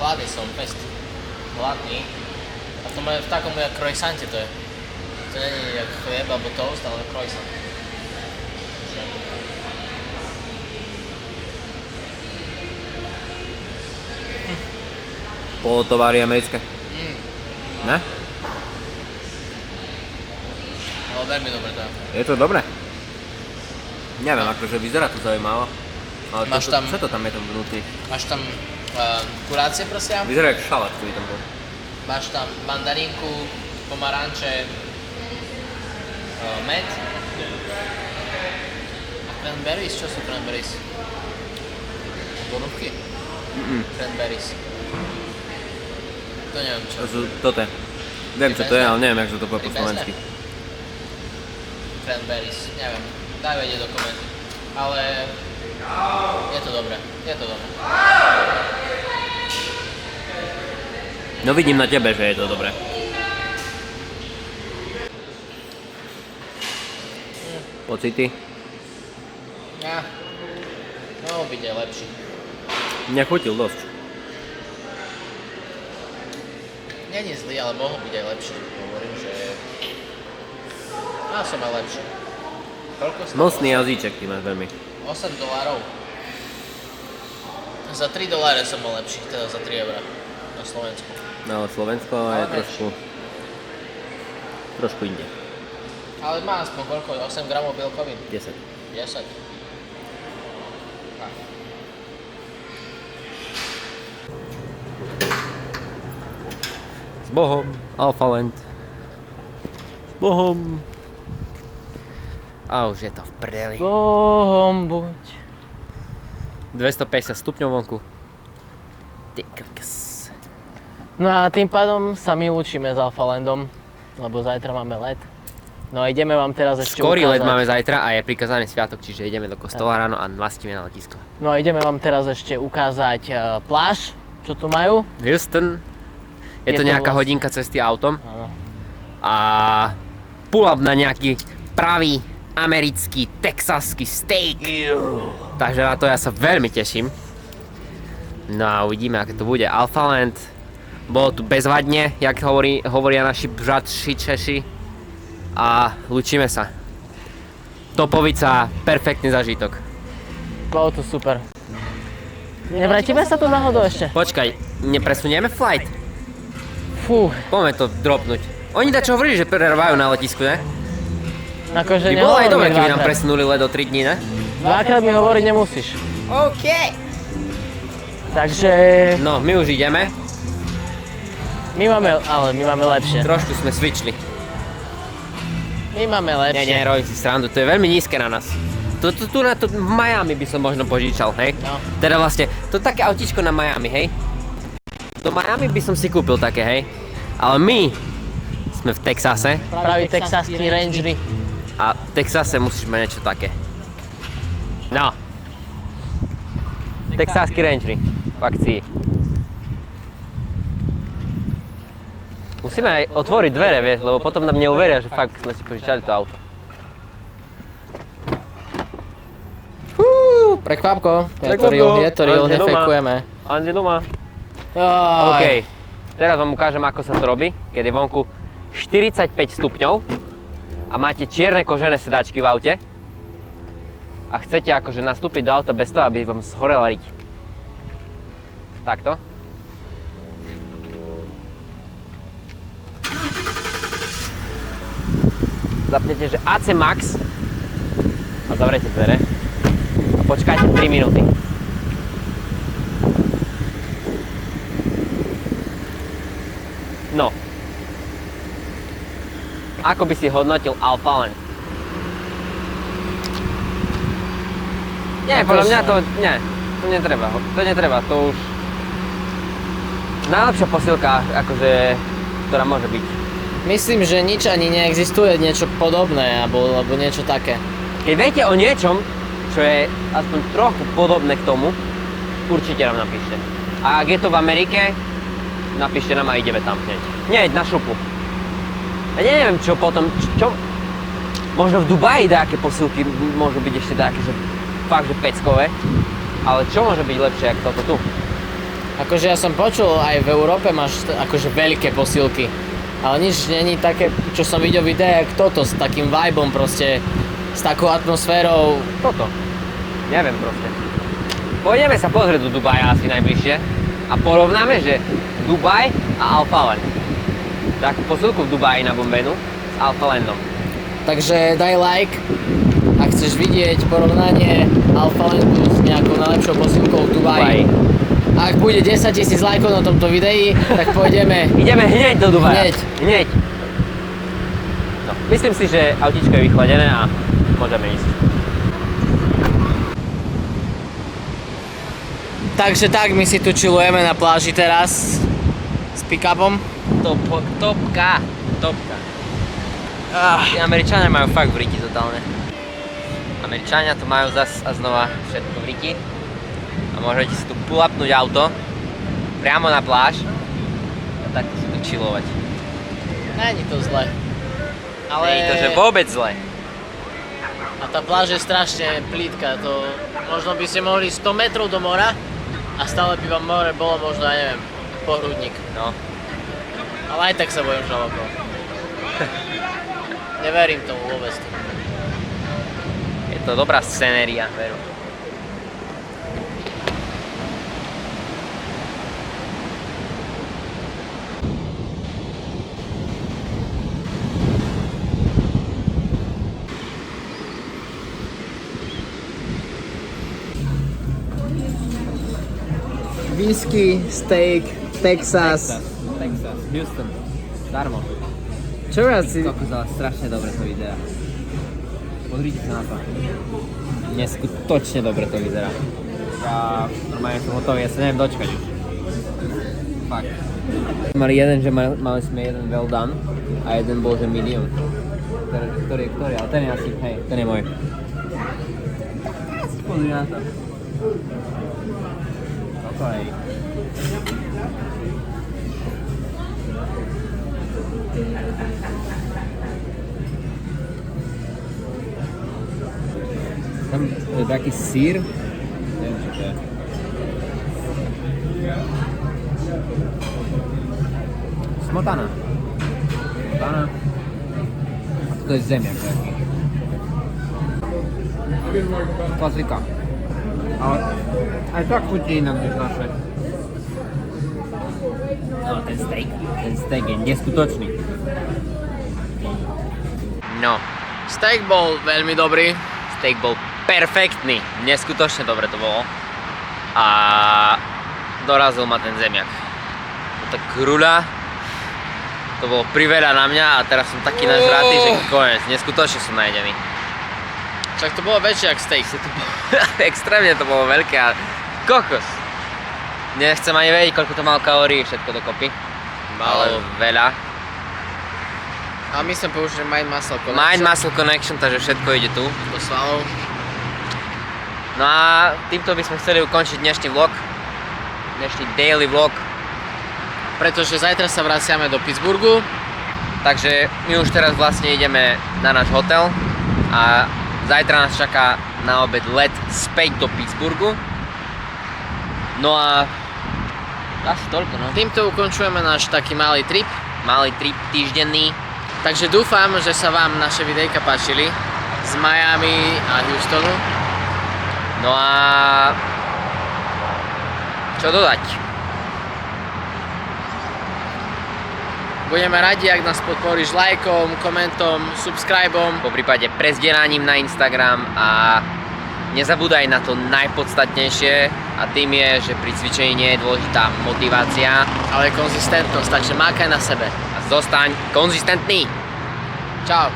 Hladný som, fest. Hladný. A to má v takom jak croissante to je. To nie je jak chlieb alebo toast, ale croissant. Polotovary americké. Ne? Ale veľmi dobre to je. Je to dobré? Neviem, akože vyzerá to zaujímavo. Ale Máš tam- čo to tam je tam vnútri? Máš tam kurácie prosia, Vyzerá jak šalát, ktorý tam bol. máš tam mandarinku, pomaranče, med a cranberries. Čo sú cranberries? Borúvky? Cranberries. To neviem čo. To sú toto. Viem čo to je, ale neviem, jak sa to povie po slovensky. Cranberries, neviem. Daj vedieť do komentu. Ale je to dobré, je to dobré. No vidím na tebe, že je to dobré. Pocity? Ja, mohol byť aj lepší. Nechutil dosť. Není zlý, ale mohol byť aj lepší. Hovorím, že mal som aj lepší. Koľko som? Nosný jazyček ty máš veľmi. $8. Za $3 som mal lepší, teda za 3 € na Slovensku. No ale Slovensko je trošku inde. Ale má aspoň koľko? 8 gramov bielkovín? 10. 10. S Bohom, Alphaland. S Bohom. A už je to v prdeli. Bohom buď. 250 stupňov vonku. Ty kokos. No a tým pádom sa my učíme s Alphalandom, lebo zajtra máme let. No a ideme vám teraz ešte Skorý let ukázať. máme zajtra a je prikazaný sviatok, čiže ideme do kostola ráno a lastíme na letisko. No a ideme vám teraz ešte ukázať pláž, čo tu majú. Houston. Je to to nejaká vlastne- hodinka cesty autom. Áno. A pull up na nejaký pravý americký texaský steak. Takže na to ja sa veľmi teším. No a uvidíme, aké to bude. Alphaland bolo tu bezvadne, jak hovoria naši bratši Češi. A lučíme sa. Topovica, perfektný zažitok. Bolo to super. Nevrátime sa tu náhodou ešte? Počkaj, nepresunieme flight? Fú, Poďme to dropnúť. Oni dačo hovorili, že prervajú na letisku, ne? akože By bolo aj dobre, keby nám dvakrát. presunuli let o 3 dní, ne? Dvakrát mi hovoriť nemusíš. OK. Takže No, my už ideme. my máme lepšie. Trošku sme switchli. My máme lepšie. Nie, robím si srandu, to je veľmi nízke na nás. Tu na to v Miami by som možno požičal, hej? No. Teda vlastne, to také autíčko na Miami, hej? Do Miami by som si kúpil také, hej? Ale my sme v Texase Pravý texaský rangery. a v Texase musíš mať niečo také. No. Texaský rangery v akcii. Musíme aj otvoriť dvere, vieš, lebo potom nám neuveria, že fakt sme si požičali to auto. Prekvapko. Prekvapko. Je to real, Ande doma. nefejkujeme. Ande doma. Jaj. OK, teraz vám ukážem, ako sa to robí, keď je vonku 45 stupňov a máte čierne kožené sedačky v aute a chcete akože nastúpiť do auta bez toho, aby vám zhorela riť. Takto. Zapnete, že AC Max a zavrete dvere a počkajte 3 minúty. No. Ako by si hodnotil Alphaland? Nie, podľa mňa to netreba, to už najlepšia posilka, akože, ktorá môže byť. Myslím, že nič ani neexistuje niečo podobné, alebo niečo také. Keď viete o niečom, čo je aspoň trochu podobné k tomu, určite nám napíšte. A ak je to v Amerike, napíšte nám a ideme tam hneď. Hneď na šupu. Ja neviem, čo potom, možno v Dubaji nejaké posilky môžu byť ešte také, že fakt, že peckové. Ale čo môže byť lepšie ako toto tu? Akože ja som počul, aj v Európe máš akože veľké posilky. Ale nič není také, čo som videl videa, jak toto, s takým vibom proste, s takou atmosférou. Toto. Neviem proste. Pôjdeme sa pozrieť do Dubaja asi najbližšie a porovnáme, že Dubaj a Alpha Land. Takú posilku v Dubaji na Bombenu s Alpha Landom. Takže daj like, ak chceš vidieť porovnanie Alpha Landu s nejakou najlepšou posilkou v Dubaji. A ak bude 10 000 lajkov na tomto videi, tak pôjdeme. Ideme hneď do Dubaja. Hneď. No, myslím si, že autíčko je vychladené a môžeme ísť. Takže tak, my si tu chillujeme na pláži teraz s pick-upom. Topka. Tí Američania majú fakt v riti totálne. Američania to majú zas a znova všetko v riti. A môžete si tu pull-upnúť auto priamo na pláž a takto si tu chillovať. Není to zle. Ale... Nie je to, že vôbec zle. A tá pláž je strašne plítka, to... Možno by ste mohli 100 metrov do mora a stále by vám more bolo možno, ja neviem, pohrudník. No. Ale aj tak sa bojím žalokov. Neverím tomu vôbec. Je to dobrá scenéria, veru. Whisky, steak, Texas. Houston. Darmo. Čo ja si... Kokos, strašne dobre to vyzerá. Pozrite sa na to. Neskutočne dobre to vyzerá. Ja normálne som hotový, ja sa neviem dočkať už. Fakt. Mali jeden, že mali sme jeden well done a jeden bol, že medium. Ktorý je ktorý, ale ten je asi, hej, ten je môj. Pozri na to. Toto je. Tam je taký sír. Neviem, čo to je. Smotana. Smotana. A to je zemiak nejaký. Klasika. Ale aj tak chutí inak než naše. No, ten steak je neskutočný. No, Steak bol veľmi dobrý. steak bol perfektný, neskutočne dobre to bolo. A dorazil ma ten zemiak. To tak kruľa, to bolo priveľa na mňa a teraz som taký nažratý, že konec, neskutočne som najedený. Však to bolo väčšie jak steak. Extrémne to bolo veľké a kokos. Nechcem ani vedieť, koľko to malo kalórií všetko dokopy. Ale veľa. A my sme použili Mind Muscle Connection. Mind Muscle Connection, takže všetko ide tu. Do svalov. No a týmto by sme chceli ukončiť dnešný vlog. Dnešný daily vlog. Pretože zajtra sa vraciame do Pittsburghu. Takže my už teraz vlastne ideme na náš hotel a zajtra nás čaká na obed let späť do Pittsburghu. No a asi toľko, no. Týmto ukončujeme náš taký malý trip. Malý trip týždenný. Takže dúfam, že sa vám naše videjka páčili z Miami a Houstonu. No a čo dodať? Budeme radi, ak nás podporíš lajkom, komentom, subscribeom. Po prípade prezdielaním na Instagram a nezabúdaj na to najpodstatnejšie a tým je, že pri cvičení nie je dôležitá motivácia, Ale konzistentnosť, takže mákaj na sebe. a zostaň konzistentný. Čau.